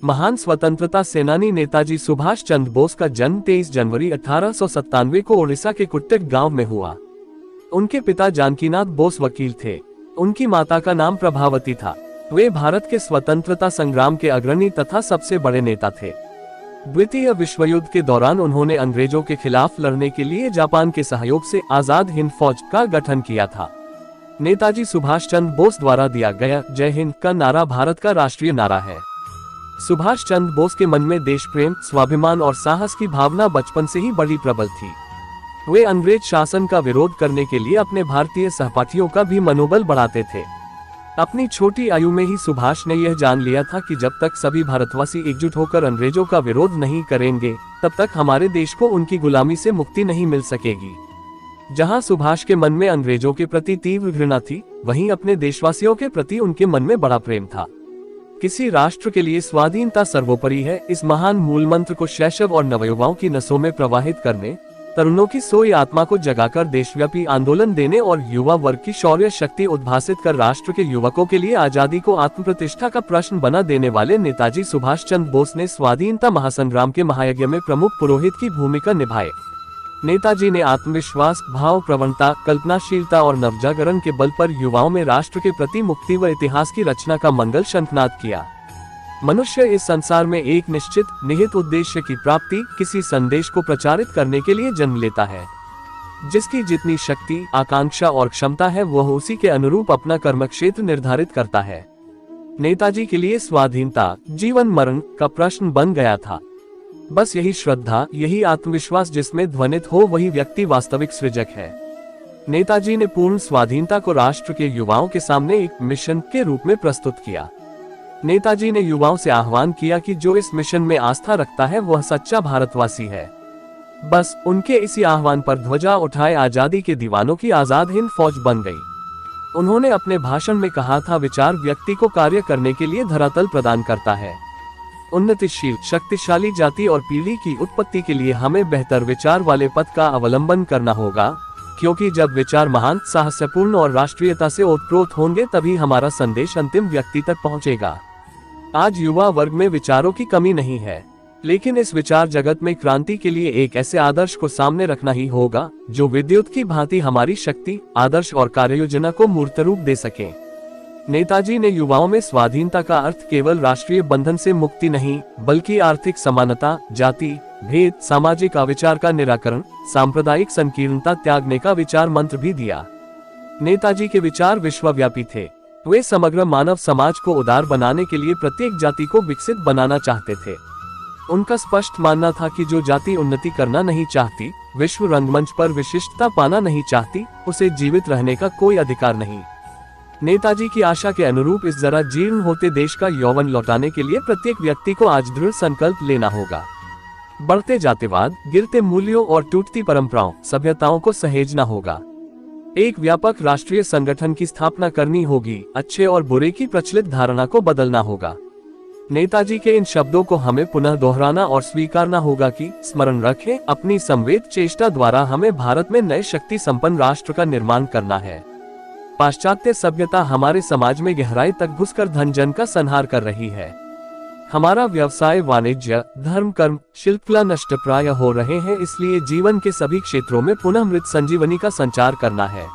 महान स्वतंत्रता सेनानी नेताजी सुभाष चंद्र बोस का जन्म 23 जनवरी 1897 को ओडिशा के कुट्टेक गांव में हुआ। उनके पिता जानकीनाथ बोस वकील थे। उनकी माता का नाम प्रभावती था। वे भारत के स्वतंत्रता संग्राम के अग्रणी तथा सबसे बड़े नेता थे। द्वितीय विश्व युद्ध के दौरान उन्होंने अंग्रेजों के खिलाफ लड़ने के लिए जापान के सहयोग से आजाद हिंद फौज का गठन किया था। नेताजी सुभाष चंद्र बोस द्वारा दिया गया जय हिंद का नारा भारत का राष्ट्रीय नारा है। सुभाष चंद्र बोस के मन में देश प्रेम, स्वाभिमान और साहस की भावना बचपन से ही बड़ी प्रबल थी। वे अंग्रेज शासन का विरोध करने के लिए अपने भारतीय सहपाठियों का भी मनोबल बढ़ाते थे। अपनी छोटी आयु में ही सुभाष ने यह जान लिया था कि जब तक सभी भारतवासी एकजुट होकर अंग्रेजों का विरोध नहीं करेंगे, तब तक हमारे देश को उनकी गुलामी से मुक्ति नहीं मिल सकेगी। जहां सुभाष के मन में अंग्रेजों के प्रति तीव्र घृणा थी, वहीं अपने देशवासियों के प्रति उनके मन में बड़ा प्रेम था। किसी राष्ट्र के लिए स्वाधीनता सर्वोपरि है, इस महान मूल मंत्र को शैशव और नवयुवाओं की नसों में प्रवाहित करने, तरुणों की सोई आत्मा को जगाकर देशव्यापी आंदोलन देने और युवा वर्ग की शौर्य शक्ति उद्भासित कर राष्ट्र के युवकों के लिए आजादी को आत्मप्रतिष्ठा का प्रश्न बना देने वाले नेताजी सुभाष चंद्र बोस ने स्वाधीनता महासंग्राम के महायज्ञ में प्रमुख पुरोहित की भूमिका निभाई। नेताजी ने आत्मविश्वास, भाव प्रवणता, कल्पनाशीलता और नवजागरण के बल पर युवाओं में राष्ट्र के प्रति मुक्ति व इतिहास की रचना का मंगल शंखनाद किया। मनुष्य इस संसार में एक निश्चित निहित उद्देश्य की प्राप्ति, किसी संदेश को प्रचारित करने के लिए जन्म लेता है। जिसकी जितनी शक्ति, आकांक्षा और क्षमता है, वह उसी के अनुरूप अपना कर्म क्षेत्र निर्धारित करता है। नेताजी के लिए स्वाधीनता जीवन मरण का प्रश्न बन गया था। बस यही श्रद्धा, यही आत्मविश्वास जिसमें ध्वनित हो, वही व्यक्ति वास्तविक सृजक है। नेताजी ने पूर्ण स्वाधीनता को राष्ट्र के युवाओं के सामने एक मिशन के रूप में प्रस्तुत किया। नेताजी ने युवाओं से आह्वान किया कि जो इस मिशन में आस्था रखता है, वह सच्चा भारतवासी है। बस उनके इसी आह्वान पर ध्वजा उठाए आजादी के दीवानों की आजाद हिंद फौज बन गई। उन्होंने अपने भाषण में कहा था, विचार व्यक्ति को कार्य करने के लिए धरातल प्रदान करता है। उन्नतिशील, शक्तिशाली जाति और पीढ़ी की उत्पत्ति के लिए हमें बेहतर विचार वाले पथ का अवलंबन करना होगा, क्योंकि जब विचार महान, साहसपूर्ण और राष्ट्रीयता से ओतप्रोत होंगे, तभी हमारा संदेश अंतिम व्यक्ति तक पहुंचेगा। आज युवा वर्ग में विचारों की कमी नहीं है, लेकिन इस विचार जगत में क्रांति के लिए एक ऐसे आदर्श को सामने रखना ही होगा जो विद्युत की भांति हमारी शक्ति, आदर्श और कार्ययोजना को मूर्त रूप दे सके। नेताजी ने युवाओं में स्वाधीनता का अर्थ केवल राष्ट्रीय बंधन से मुक्ति नहीं, बल्कि आर्थिक समानता, जाति भेद, सामाजिक अविचार का निराकरण, सांप्रदायिक संकीर्णता त्यागने का विचार मंत्र भी दिया। नेताजी के विचार विश्वव्यापी थे। वे समग्र मानव समाज को उदार बनाने के लिए प्रत्येक जाति को विकसित बनाना चाहते थे। उनका स्पष्ट मानना था कि जो जाति उन्नति करना नहीं चाहती, विश्व रंगमंच पर विशिष्टता पाना नहीं चाहती, उसे जीवित रहने का कोई अधिकार नहीं। नेताजी की आशा के अनुरूप इस जरा जीर्ण होते देश का यौवन लौटाने के लिए प्रत्येक व्यक्ति को आज दृढ़ संकल्प लेना होगा। बढ़ते जातिवाद, गिरते मूल्यों और टूटती परंपराओं, सभ्यताओं को सहेजना होगा। एक व्यापक राष्ट्रीय संगठन की स्थापना करनी होगी। अच्छे और बुरे की प्रचलित धारणा को बदलना होगा। नेताजी के इन शब्दों को हमें पुनः दोहराना और स्वीकारना होगा कि स्मरण रखें, अपनी संवेद चेष्टा द्वारा हमें भारत में नए शक्ति संपन्न राष्ट्र का निर्माण करना है। पाश्चात्य सभ्यता हमारे समाज में गहराई तक घुसकर धन जन का संहार कर रही है। हमारा व्यवसाय, वाणिज्य, धर्म, कर्म, शिल्पकला नष्टप्राय हो रहे हैं। इसलिए जीवन के सभी क्षेत्रों में पुनः मृत संजीवनी का संचार करना है।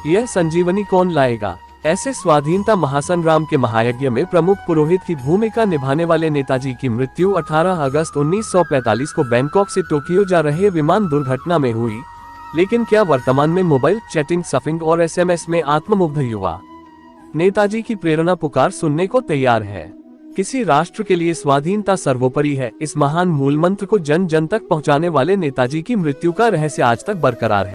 यह संजीवनी कौन लाएगा? ऐसे स्वाधीनता महासंग्राम के महायज्ञ में प्रमुख पुरोहित की भूमिका निभाने वाले नेताजी की मृत्यु 18 अगस्त 1945 को बैंकॉक से टोक्यो जा रहे विमान दुर्घटना में हुई। लेकिन क्या वर्तमान में मोबाइल, चैटिंग, सर्फिंग और SMS में आत्ममुग्ध युवा नेताजी की प्रेरणा पुकार सुनने को तैयार है? किसी राष्ट्र के लिए स्वाधीनता सर्वोपरि है, इस महान मूल मंत्र को जन जन तक पहुंचाने वाले नेताजी की मृत्यु का रहस्य आज तक बरकरार है।